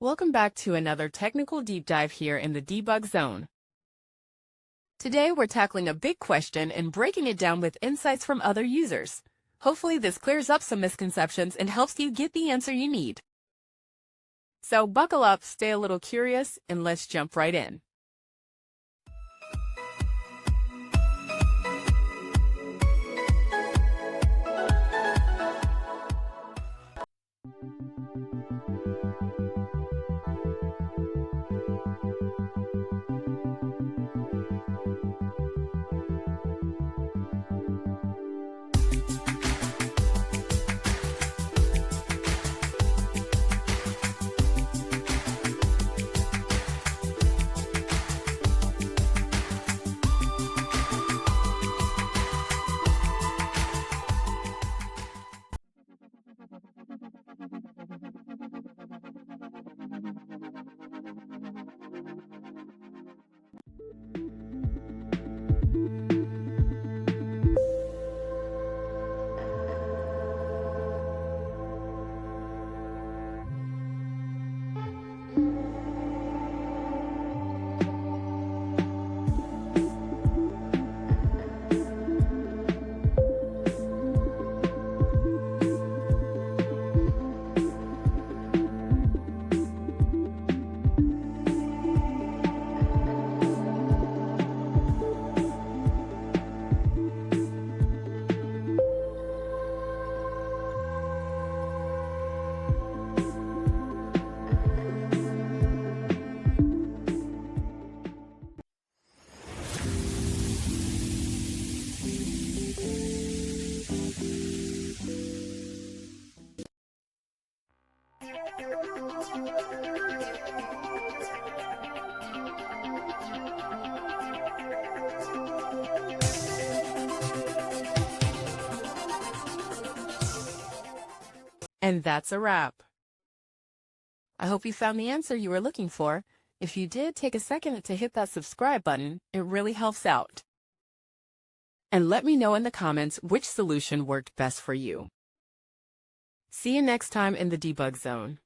Welcome back to another technical deep dive here in the debug zone. Today we're tackling a big question and breaking it down with insights from other users. Hopefully this clears up some misconceptions and helps you get the answer you need. So buckle up, stay a little curious, and let's jump right in. And that's a wrap. I hope you found the answer you were looking for. If you did, take a second to hit that subscribe button. It really helps out. And let me know in the comments which solution worked best for you. See you next time in the debug zone.